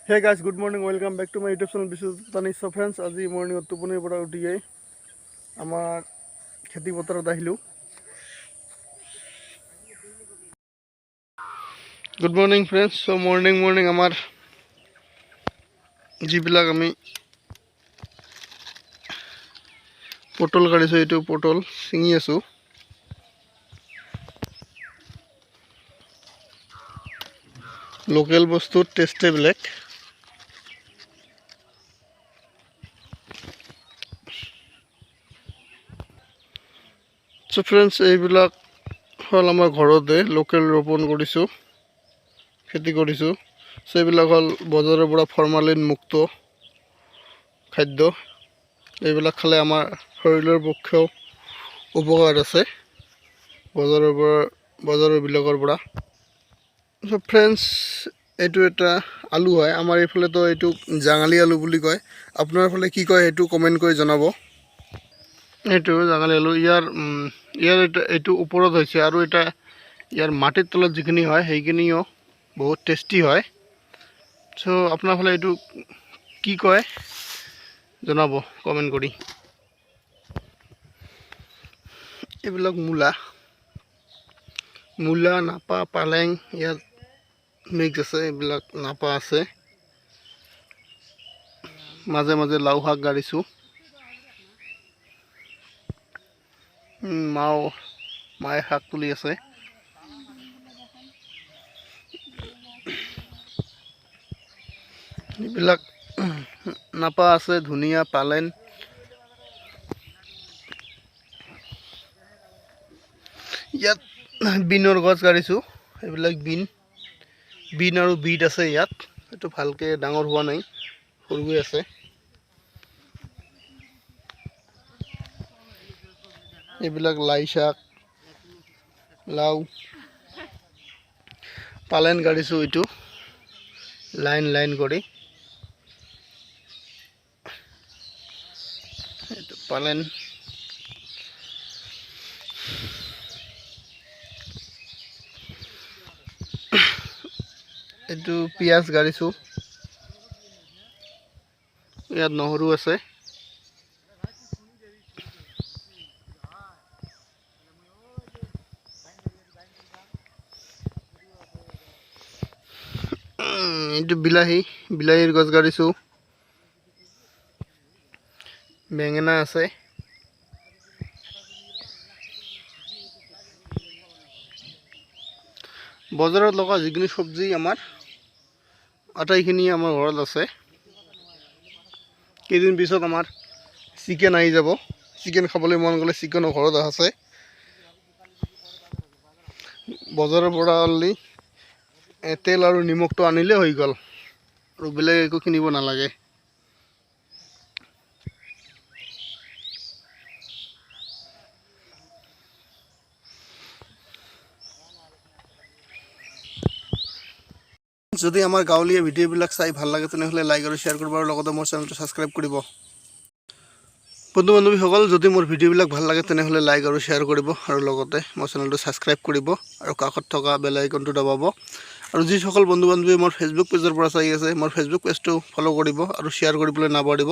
Hey guys, good morning. Welcome back to my YouTube channel. This is Tani. So friends, আজি morning টোপনিৰ পৰা উঠিয়ে আমাৰ খেতি পথাৰত আহিলোঁ। Good morning friends. So morning আমাৰ যিবিলাক আমি পটল কাটিছোঁ, এইটো পটল ছিঙি আছোঁ। লোকেল বস্তুৰ টেষ্টে বেলেগ। So friends, এইবিলাক হ'ল আমাৰ ঘৰতে লোকেল ৰোপণ কৰিছোঁ, খেতি কৰিছোঁ। So এইবিলাক হ'ল বজাৰৰ পৰা ফৰ্মালিন মুক্ত খাদ্য। এইবিলাক খালে আমাৰ শৰীৰৰ পক্ষেও উপকাৰ আছে বজাৰবিলাকৰ পৰা। So friends, এইটো এটা আলু হয়। আমাৰ এইফালেতো এইটো জাঙালী আলু বুলি কয়। আপোনাৰ ফালে কি কয় সেইটো কমেণ্ট কৰি জনাব। এইটো জাঙালী আলু। ইয়াৰ এইটো ওপৰত হৈছে আৰু এটা ইয়াৰ মাটিৰ তলত যিখিনি হয় সেইখিনিও বহুত টেষ্টি হয়। চ' আপোনাৰ ফালে এইটো কি কয় জনাব কমেণ্ট কৰি। এইবিলাক মূলা, নাপা, পালেং ইয়াত মিক্স আছে। এইবিলাক নাপা আছে, মাজে মাজে লাও শাক গাড়িছোঁ। মায়ে শাক তুলি আছে। এইবিলাক নাপা আছে, ধুনীয়া, পালেং। ইয়াত বিনৰ গছ গাড়িছোঁ। এইবিলাক বিন আৰু বিট আছে ইয়াত। এইটো ভালকৈ ডাঙৰ হোৱা নাই, সৰু হৈ আছে। এইবিলাক লাই শাক, লাও, পালেং গাড়িছোঁ। এইটো লাইন কৰি এইটো পালেং। এইটো পিঁয়াজ গাড়িছোঁ। ইয়াত নহৰু আছে। এইটো বিলাহীৰ গছ গাড়িছোঁ। বেঙেনা আছে। বজাৰত লগা যিখিনি চব্জি আমাৰ আটাইখিনি আমাৰ ঘৰত আছে। কেইদিন পিছত আমাৰ চিকেন আহি যাব। চিকেন খাবলৈ মন গ'লে চিকেনো ঘৰত আছে। বজাৰৰ পৰা আনি তেল আৰু নিমখটো আনিলে হৈ গ'ল, আৰু বেলেগ একো কিনিব নালাগে। যদি আমাৰ গাঁৱলীয়া ভিডিঅ'বিলাক চাই ভাল লাগে তেনেহ'লে লাইক আৰু শ্বেয়াৰ কৰিব, আৰু লগতে মোৰ চেনেলটো ছাবস্ক্ৰাইব কৰিব। বন্ধু বান্ধৱীসকল, যদি মোৰ ভিডিঅ'বিলাক ভাল লাগে তেনেহ'লে লাইক আৰু শ্বেয়াৰ কৰিব, আৰু লগতে মোৰ চেনেলটো ছাবস্ক্ৰাইব কৰিব, আৰু কাষত থকা বেল আইকনটো দবাব। আৰু যিসকল বন্ধু বান্ধৱীয়ে মোৰ ফেচবুক পেজৰ পৰা চাই আছে, মোৰ ফেচবুক পেজটো ফ'ল' কৰিব আৰু শ্বেয়াৰ কৰিবলৈ নাপাহৰিব।